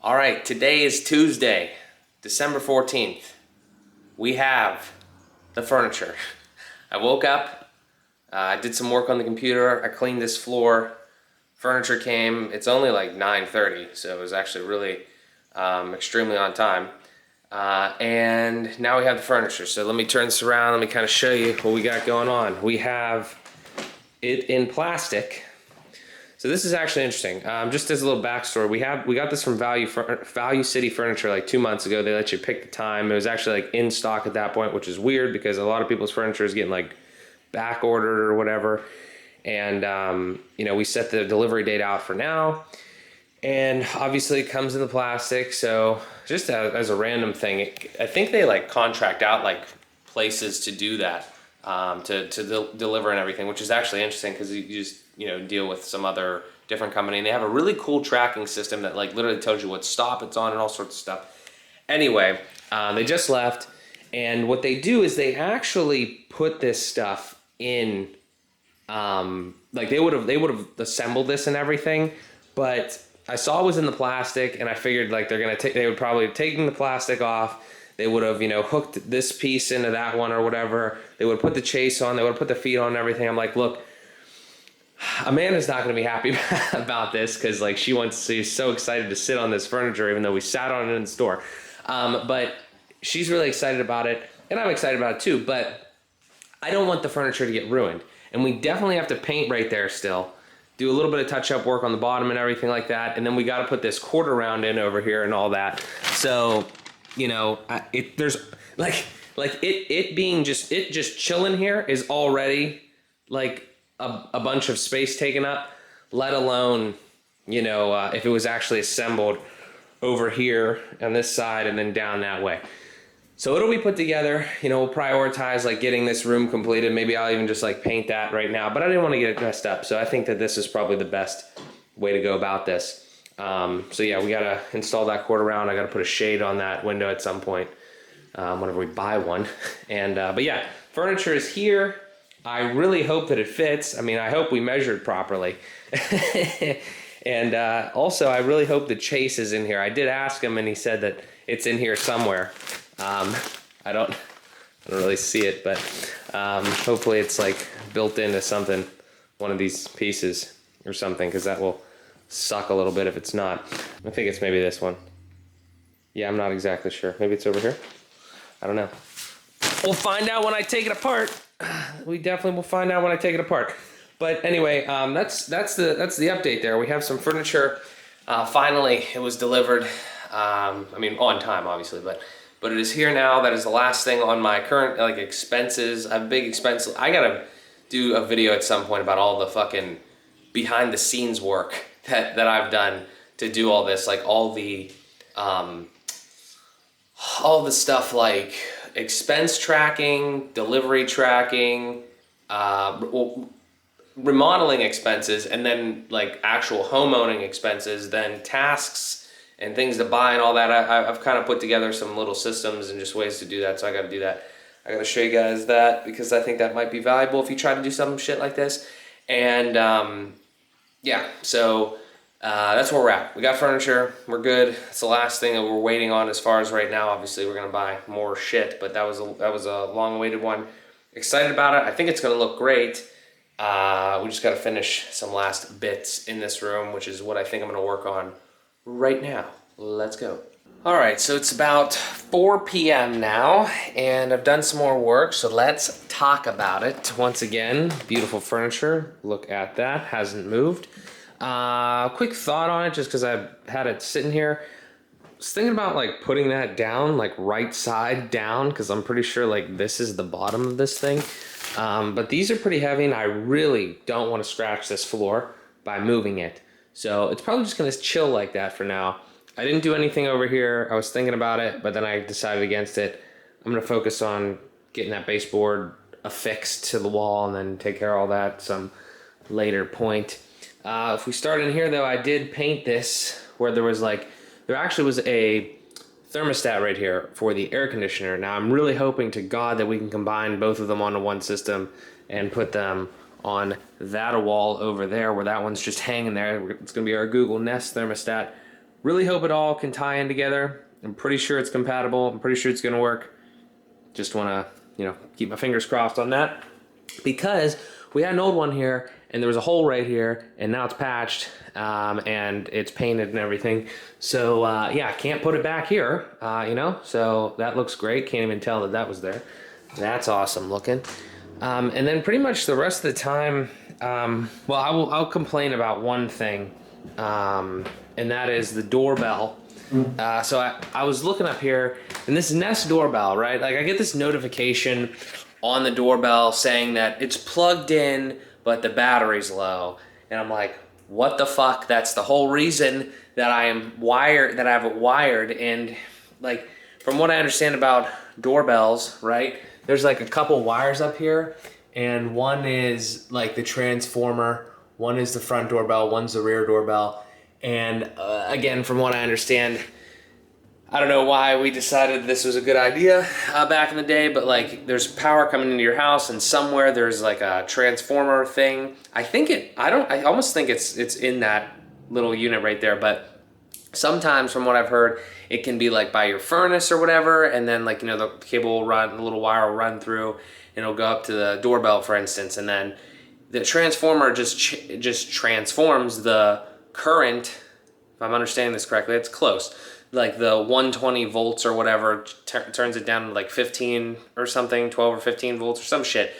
All right, today is Tuesday, December 14th. We have the furniture. I woke up, I did some work on the computer, I cleaned this floor, furniture came. It's only like 9:30, so it was actually really extremely on time. And now we have the furniture. So let me turn this around, let me kind of show you what we got going on. We have it in plastic. So this is actually interesting. Just as a little backstory, we got this from Value City Furniture like 2 months ago. They let you pick the time. It was actually like in stock at that point, which is weird because a lot of people's furniture is getting like back ordered or whatever. And we set the delivery date out for now. And obviously it comes in the plastic. So just as a random thing, I think they like contract out like places to do that, to deliver and everything, which is actually interesting because you just deal with some other different company, and they have a really cool tracking system that like literally tells you what stop it's on and all sorts of stuff. Anyway, they just left, and what they do is they actually put this stuff in, like they would have assembled this and everything, but I saw it was in the plastic, and I figured like they would probably have taken the plastic off. They would have, hooked this piece into that one or whatever. They would have put the chase on. They would have put the feet on and everything. I'm like, look, Amanda's not going to be happy about this because like she's so excited to sit on this furniture, even though we sat on it in the store. But she's really excited about it, and I'm excited about it too. But I don't want the furniture to get ruined, and we definitely have to paint right there still. Do a little bit of touch-up work on the bottom and everything like that, and then we got to put this quarter round in over here and all that. So, there's it being just chilling here is already like a bunch of space taken up. Let alone, if it was actually assembled over here on this side and then down that way. So it'll be put together. We'll prioritize like getting this room completed. Maybe I'll even just like paint that right now, but I didn't want to get it dressed up. So I think that this is probably the best way to go about this. So yeah, we got to install that quarter round. I got to put a shade on that window at some point, whenever we buy one. And, but yeah, furniture is here. I really hope that it fits. I mean, I hope we measured properly. And also, I really hope the chase is in here. I did ask him, and he said that it's in here somewhere. I don't really see it, but hopefully it's like built into something, one of these pieces or something, because that will suck a little bit if it's not. I think it's maybe this one. Yeah, I'm not exactly sure. Maybe it's over here. I don't know. We'll find out when I take it apart. We definitely will find out when I take it apart. But anyway, that's the update there. We have some furniture. Finally, it was delivered. On time, obviously, but it is here now. That is the last thing on my current like expenses. I have big expenses. I gotta do a video at some point about all the fucking behind the scenes work that I've done to do all this, like all the stuff like expense tracking, delivery tracking, remodeling expenses, and then like actual homeowning expenses, then tasks and things to buy and all that. I've kind of put together some little systems and just ways to do that, so I got to do that. I got to show you guys that because I think that might be valuable if you try to do some shit like this. And yeah, so that's where we're at. We got furniture, we're good. It's the last thing that we're waiting on as far as right now. Obviously, we're gonna buy more shit, but that was a long-awaited one. Excited about it. I think it's gonna look great. We just got to finish some last bits in this room, which is what I think I'm gonna work on right now. Let's go. All right, so it's about 4 p.m. now, and I've done some more work, so let's talk about it. Once again, beautiful furniture. Look at that, hasn't moved. Quick thought on it, just because I've had it sitting here. I was thinking about like putting that down, like right side down, because I'm pretty sure like this is the bottom of this thing. But these are pretty heavy, and I really don't want to scratch this floor by moving it. So it's probably just going to chill like that for now. I didn't do anything over here. I was thinking about it, but then I decided against it. I'm going to focus on getting that baseboard affixed to the wall and then take care of all that some later point. If we start in here, though, I did paint this where there actually was a thermostat right here for the air conditioner. Now, I'm really hoping to God that we can combine both of them onto one system and put them on that wall over there where that one's just hanging there. It's going to be our Google Nest thermostat really hope it all can tie in together. I'm pretty sure it's compatible. I'm pretty sure it's going to work. Just want to, keep my fingers crossed on that, because we had an old one here and there was a hole right here, and now it's patched, and it's painted and everything. So yeah, can't put it back here, so that looks great. Can't even tell that that was there. That's awesome looking. And then pretty much the rest of the time, well, I'll complain about one thing, and that is the doorbell. So I was looking up here, and this Nest doorbell, right? Like, I get this notification on the doorbell saying that it's plugged in, but the battery's low. And I'm like, what the fuck? That's the whole reason that I have it wired. And like, from what I understand about doorbells, right? There's like a couple wires up here, and one is like the transformer, one is the front doorbell, one's the rear doorbell. And again, from what I understand, I don't know why we decided this was a good idea back in the day, but like, there's power coming into your house, and somewhere there's like a transformer thing. I almost think it's in that little unit right there, but sometimes from what I've heard, it can be like by your furnace or whatever, and then like, the cable will run, the little wire will run through, and it'll go up to the doorbell, for instance, and then the transformer just transforms the current, if I'm understanding this correctly, it's close, like the 120 volts or whatever, turns it down to like 15 or something, 12 or 15 volts or some shit,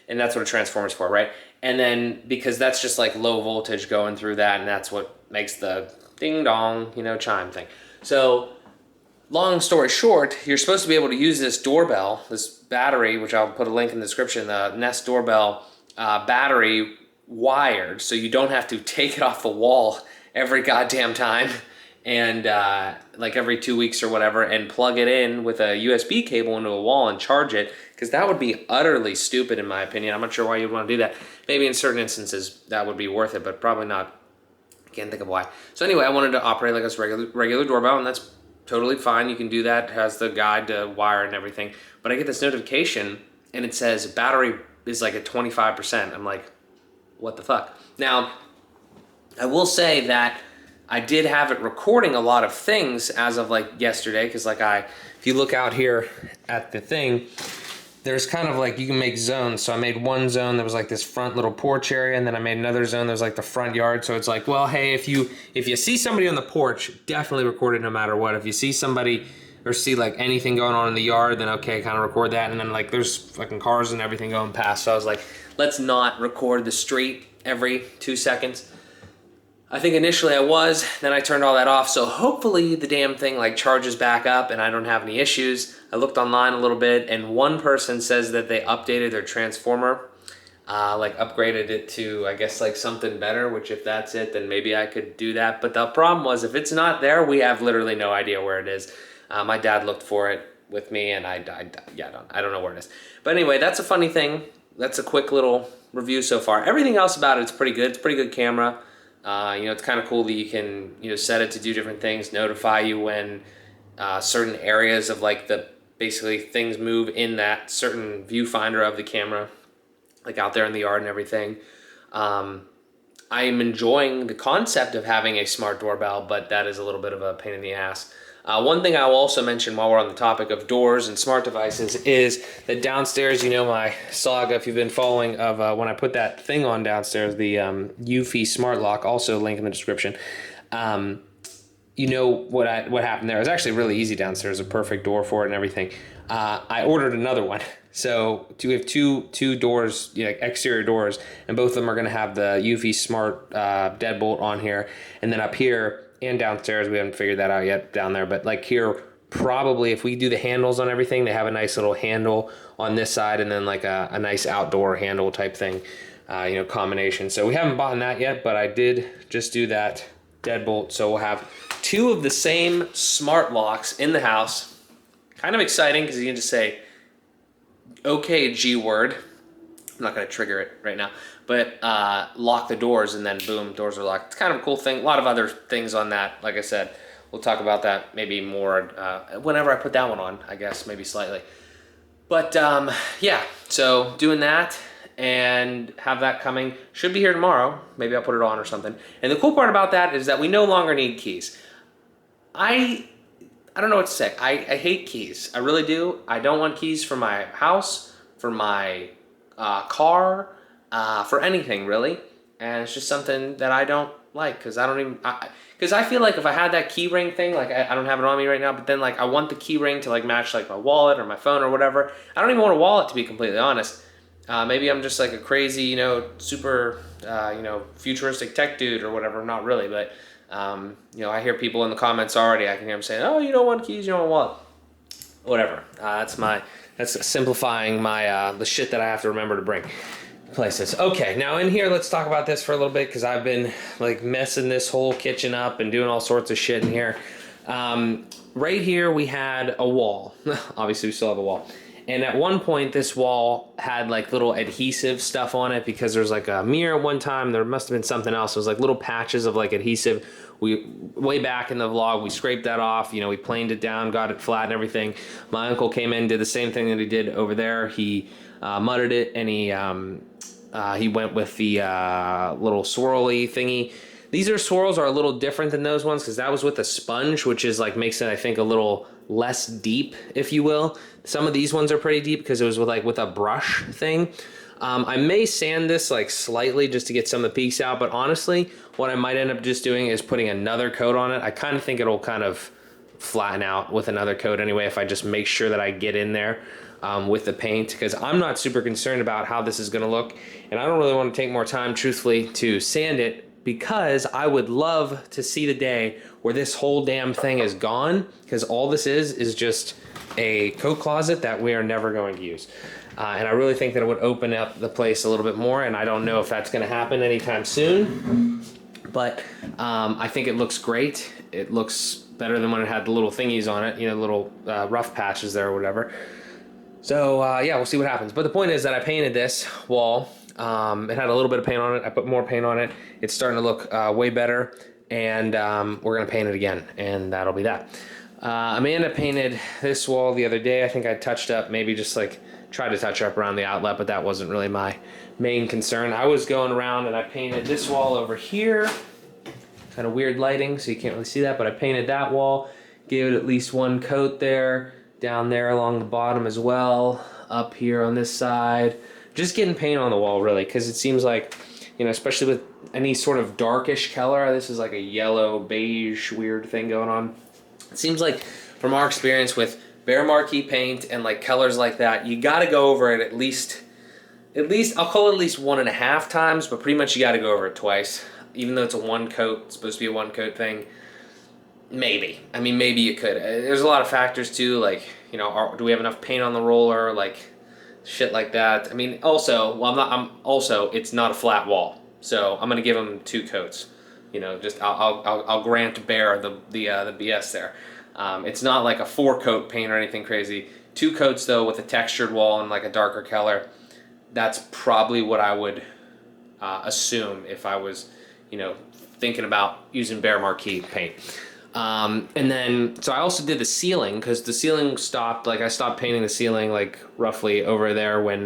and that's what a transformer's for, right? And then, because that's just like low voltage going through that, and that's what makes the ding dong, chime thing. So, long story short, you're supposed to be able to use this doorbell, this battery, which I'll put a link in the description, the Nest doorbell battery, wired, so you don't have to take it off the wall every goddamn time, and like every 2 weeks or whatever, and plug it in with a USB cable into a wall and charge it, because that would be utterly stupid in my opinion. I'm not sure why you'd want to do that. Maybe in certain instances that would be worth it, but probably not. I can't think of why. So anyway, I wanted to operate like a regular doorbell, and that's totally fine. You can do that. It has the guide to wire and everything. But I get this notification, and it says battery is like at 25%. I'm like, what the fuck? Now, I will say that I did have it recording a lot of things as of like yesterday, because like if you look out here at the thing, there's kind of like, you can make zones. So I made one zone that was like this front little porch area, and then I made another zone that was like the front yard. So it's like, well, hey, if you see somebody on the porch, definitely record it no matter what. If you see somebody or see like anything going on in the yard, then okay, kind of record that. And then like, there's fucking cars and everything going past. So I was like, let's not record the street every 2 seconds. I think initially I was, then I turned all that off. So hopefully the damn thing like charges back up and I don't have any issues. I looked online a little bit, and one person says that they updated their transformer, like upgraded it to, I guess, like something better, which if that's it, then maybe I could do that. But the problem was, if it's not there, we have literally no idea where it is. My dad looked for it with me, and I don't know where it is. But anyway, that's a funny thing. That's a quick little review so far. Everything else about it's pretty good. It's a pretty good camera. It's kind of cool that you can, set it to do different things, notify you when certain areas of like basically things move in that certain viewfinder of the camera, like out there in the yard and everything. I am enjoying the concept of having a smart doorbell, but that is a little bit of a pain in the ass. One thing I will also mention while we're on the topic of doors and smart devices is that downstairs, my saga, if you've been following, of when I put that thing on downstairs, the eufy smart lock, also link in the description. What happened there? It was actually really easy downstairs, a perfect door for it and everything. I ordered another one. So we have two doors, exterior doors, and both of them are going to have the eufy smart deadbolt on here, and then up here and downstairs, we haven't figured that out yet down there, but like here, probably if we do the handles on everything, they have a nice little handle on this side, and then like a nice outdoor handle type thing, combination. So we haven't bought that yet, but I did just do that deadbolt. So we'll have two of the same smart locks in the house. Kind of exciting, because you can just say, okay, G word. I'm not going to trigger it right now, but lock the doors, and then boom, doors are locked. It's kind of a cool thing. A lot of other things on that. Like I said, we'll talk about that maybe more whenever I put that one on, I guess, maybe slightly. But yeah, so doing that and have that coming. Should be here tomorrow. Maybe I'll put it on or something. And the cool part about that is that we no longer need keys. I don't know what to say. I hate keys. I really do. I don't want keys for my house, for my car, for anything really. And it's just something that I don't like because because I feel like if I had that key ring thing, like I don't have it on me right now, but then like I want the key ring to like match like my wallet or my phone or whatever. I don't even want a wallet, to be completely honest. Maybe I'm just like a crazy, super, futuristic tech dude or whatever. Not really, but I hear people in the comments already. I can hear them saying, "Oh, you don't want keys, you don't want a wallet." Whatever. That's simplifying my the shit that I have to remember to bring places. Okay, now in here, let's talk about this for a little bit because I've been like messing this whole kitchen up and doing all sorts of shit in here. Right here, we had a wall. Obviously, we still have a wall. And at one point, this wall had like little adhesive stuff on it because there's like a mirror at one time. There must have been something else. It was like little patches of like adhesive. Way back in the vlog, we scraped that off. We planed it down, got it flat and everything. My uncle came in, did the same thing that he did over there. He mudded it and he went with the little swirly thingy. These swirls are a little different than those ones because that was with a sponge, which is like makes it, I think, a little less deep, if you will. Some of these ones are pretty deep because it was with a brush thing. I may sand this like slightly just to get some of the peaks out, but honestly, what I might end up just doing is putting another coat on it. I kind of think it'll kind of flatten out with another coat anyway if I just make sure that I get in there with the paint, because I'm not super concerned about how this is going to look, and I don't really want to take more time, truthfully, to sand it, because I would love to see the day where this whole damn thing is gone, because all this is just a coat closet that we are never going to use. And I really think that it would open up the place a little bit more, and I don't know if that's going to happen anytime soon, but I think it looks great. It looks better than when it had the little thingies on it, little rough patches there or whatever. So yeah, we'll see what happens. But the point is that I painted this wall. It had a little bit of paint on it. I put more paint on it. It's starting to look way better, and we're gonna paint it again, and that'll be that. Amanda painted this wall the other day. I think I touched up, maybe just like tried to touch up around the outlet, but that wasn't really my main concern. I was going around and I painted this wall over here. Kind of weird lighting, so you can't really see that, but I painted that wall, gave it at least one coat there, down there along the bottom as well, up here on this side. Just getting paint on the wall, really, because it seems like, especially with any sort of darkish color, this is like a yellow, beige, weird thing going on. It seems like, from our experience with Behr Marquee paint and like colors like that, you got to go over it at least, I'll call it at least 1.5 times, but pretty much you got to go over it twice. Even though it's a one coat, it's supposed to be a one coat thing. Maybe. I mean, maybe you could. There's a lot of factors too, like, do we have enough paint on the roller, like shit like that. I mean, also, it's not a flat wall, so I'm gonna give them 2 coats. Just I'll grant Behr the BS there. It's not like a 4-coat paint or anything crazy. 2 coats though, with a textured wall and like a darker color. That's probably what I would assume if I was, thinking about using Behr Marquee paint. And then, so I also did the ceiling, because the ceiling stopped, like I stopped painting the ceiling like roughly over there when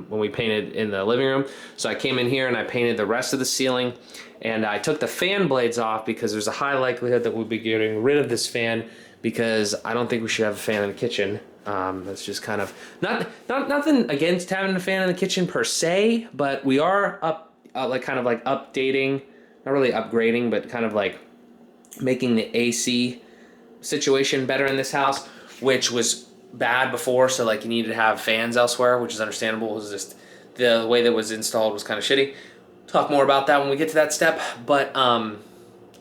we painted in the living room. So I came in here and I painted the rest of the ceiling, and I took the fan blades off because there's a high likelihood that we'll be getting rid of this fan, because I don't think we should have a fan in the kitchen. That's just kind of, nothing against having a fan in the kitchen per se, but we are updating, not really upgrading, but kind of like making the AC situation better in this house, which was bad before. So like you needed to have fans elsewhere, which is understandable. It was just the way that it was installed was kind of shitty. Talk more about that when we get to that step, but I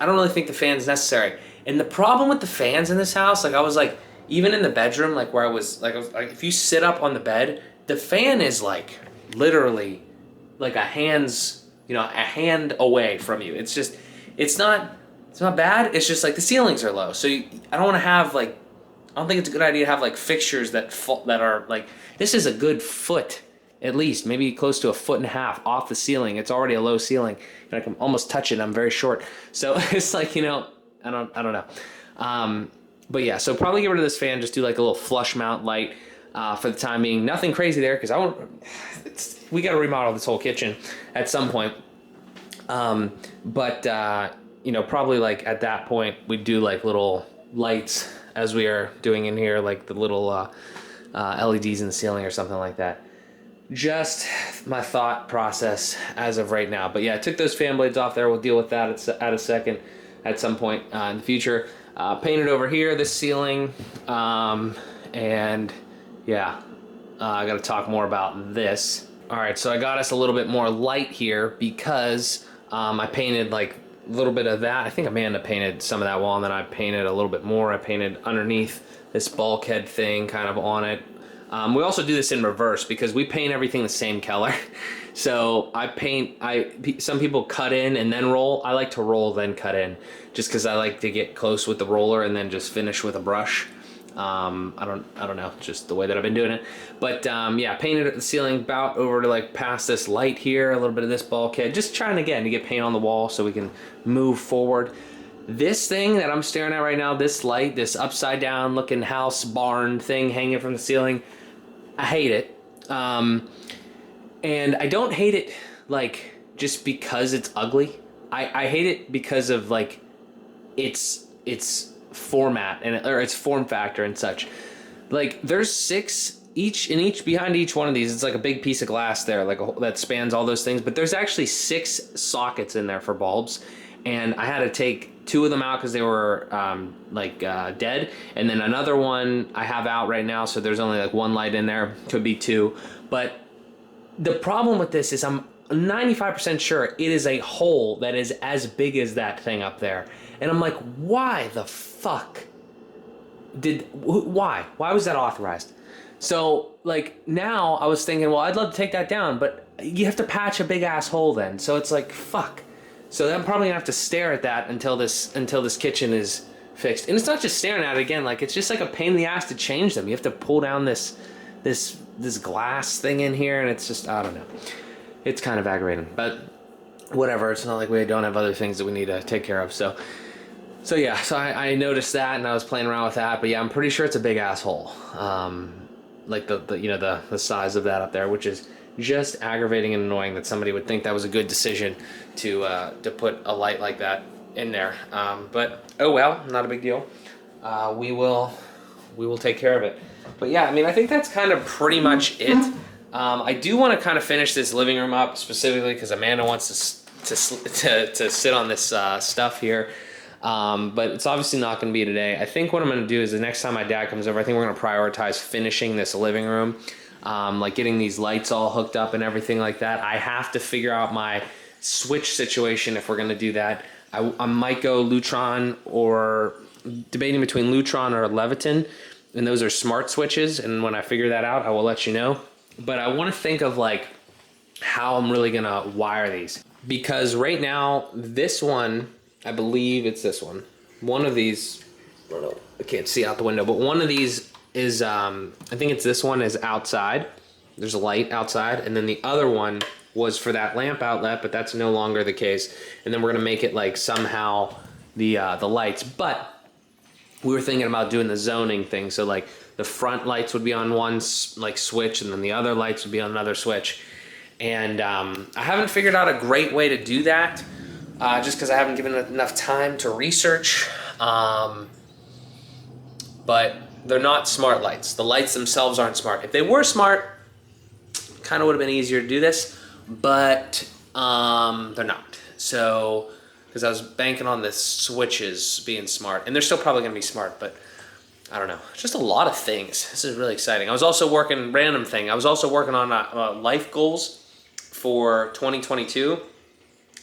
don't really think the fan is necessary. And the problem with the fans in this house, like I was like, even in the bedroom, like where I was like if you sit up on the bed, the fan is like literally like a hand away from you. It's just, it's not bad. It's just like the ceilings are low. So I don't want to have like, I don't think it's a good idea to have like fixtures that are like, this is a good foot, at least maybe close to 1.5 feet off the ceiling. It's already a low ceiling and I can almost touch it. I'm very short. So it's like, I don't know. But yeah, so probably get rid of this fan, just do like a little flush mount light for the time being. Nothing crazy there, because we got to remodel this whole kitchen at some point. But probably like at that point we'd do like little lights as we are doing in here, like the little LEDs in the ceiling or something like that. Just my thought process as of right now. But yeah, I took those fan blades off there. We'll deal with that at some point in the future. Painted over here, this ceiling, and yeah, I got to talk more about this. All right, so I got us a little bit more light here because I painted like a little bit of that. I think Amanda painted some of that wall, and then I painted a little bit more. I painted underneath this bulkhead thing kind of on it. We also do this in reverse because we paint everything the same color. So some people cut in and then roll. I like to roll then cut in, just because I like to get close with the roller and then just finish with a brush. I don't know, just the way that I've been doing it. But yeah, painted at the ceiling about over to like past this light here, a little bit of this bulkhead, just trying again to get paint on the wall so we can move forward. This thing that I'm staring at right now, this light, this upside down looking house barn thing hanging from the ceiling, I hate it. And I don't hate it like just because it's ugly. I hate it because of like its format or its form factor and such. Like there's 6 behind each one of these. It's like a big piece of glass there, like that spans all those things. But there's actually 6 sockets in there for bulbs, and I had to take 2 of them out because they were dead, and then another one I have out right now. So there's only like 1 light in there, could be 2. But the problem with this is I'm 95% sure it is a hole that is as big as that thing up there. And I'm like, why the fuck why was that authorized? So like now I was thinking, well, I'd love to take that down, but you have to patch a big ass hole then. So it's like, fuck. So I'm probably gonna have to stare at that until this kitchen is fixed. And it's not just staring at it again, like it's just like a pain in the ass to change them. You have to pull down this glass thing in here, and it's just, I don't know. It's kind of aggravating, but whatever. It's not like we don't have other things that we need to take care of. So yeah, so I noticed that, and I was playing around with that. But yeah, I'm pretty sure it's a big asshole. Like the size of that up there, which is just aggravating and annoying that somebody would think that was a good decision to put a light like that in there. But oh well, not a big deal. We will take care of it. But yeah, I mean, I think that's kind of pretty much it. I do want to kind of finish this living room up specifically because Amanda wants to sit on this stuff here. But it's obviously not going to be today. I think what I'm going to do is the next time my dad comes over, I think we're going to prioritize finishing this living room, like getting these lights all hooked up and everything like that. I have to figure out my switch situation if we're going to do that. I might go Lutron, or debating between Lutron or Leviton, and those are smart switches. And when I figure that out, I will let you know. But I want to think of like how I'm really going to wire these, because right now this one, I believe it's this one. One of these, I don't know, I can't see out the window, but one of these is, I think it's this one is outside. There's a light outside, and then the other one was for that lamp outlet, but that's no longer the case. And then we're gonna make it like somehow the lights. But we were thinking about doing the zoning thing, so like the front lights would be on one like switch, and then the other lights would be on another switch. And I haven't figured out a great way to do that. Just because I haven't given it enough time to research. But they're not smart lights. The lights themselves aren't smart. If they were smart, kind of would have been easier to do this, but they're not. So, because I was banking on the switches being smart, and they're still probably going to be smart, but I don't know. It's just a lot of things. This is really exciting. I was also working, random thing, I was also working on life goals for 2022.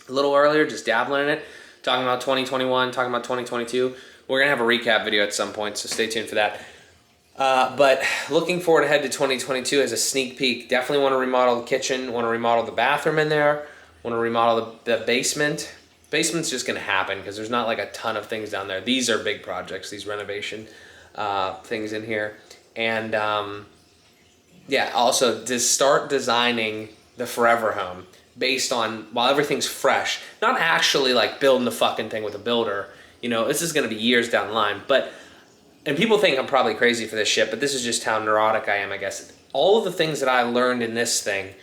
A little earlier, just dabbling in it, talking about 2021, talking about 2022. We're gonna have a recap video at some point, so stay tuned for that. But looking forward ahead to 2022 as a sneak peek. Definitely want to remodel the kitchen, want to remodel the bathroom in there, want to remodel the basement. Basement's just gonna happen because there's not like a ton of things down there. These are big projects, these renovation things in here. And yeah, also to start designing the forever home based on, while everything's fresh, not actually like building the fucking thing with a builder. You know, this is gonna be years down the line, but, and people think I'm probably crazy for this shit, but this is just how neurotic I am, I guess. All of the things that I learned in this thing,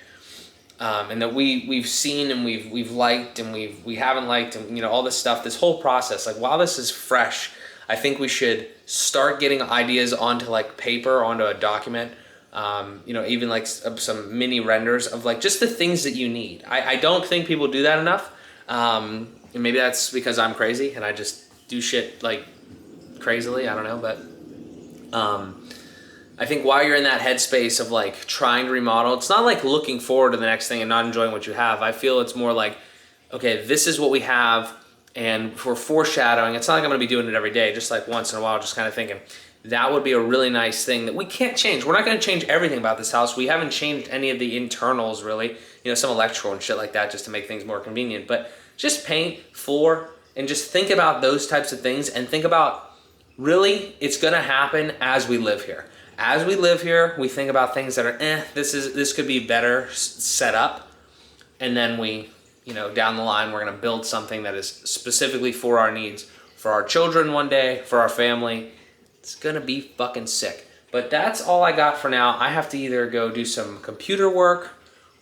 and that we've seen and we've liked and we haven't liked, and you know, all this stuff, this whole process, like while this is fresh, I think we should start getting ideas onto like paper, onto a document. You know, even like some mini renders of like just the things that you need. I don't think people do that enough. And maybe that's because I'm crazy and I just do shit like crazily. I don't know, but I think while you're in that headspace of like trying to remodel, it's not like looking forward to the next thing and not enjoying what you have. I feel it's more like, okay, this is what we have, and for foreshadowing, it's not like I'm gonna be doing it every day, just like once in a while, just kind of thinking, that would be a really nice thing that we can't change. We're not gonna change everything about this house. We haven't changed any of the internals really, you know, some electrical and shit like that just to make things more convenient, but just paint, floor, and just think about those types of things and think about, really, it's gonna happen as we live here. As we live here, we think about things that are, this could be better set up. And then we, you know, down the line, we're gonna build something that is specifically for our needs, for our children one day, for our family. It's gonna be fucking sick. But that's all I got for now. I have to either go do some computer work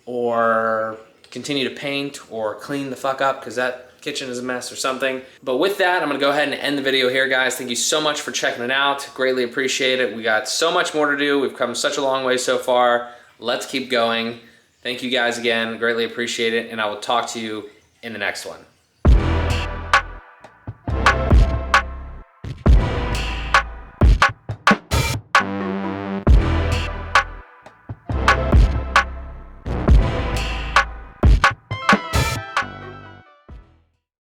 or continue to paint or clean the fuck up because that kitchen is a mess or something. But with that, I'm gonna go ahead and end the video here, guys. Thank you so much for checking it out. Greatly appreciate it. We got so much more to do. We've come such a long way so far. Let's keep going. Thank you guys again. Greatly appreciate it. And I will talk to you in the next one.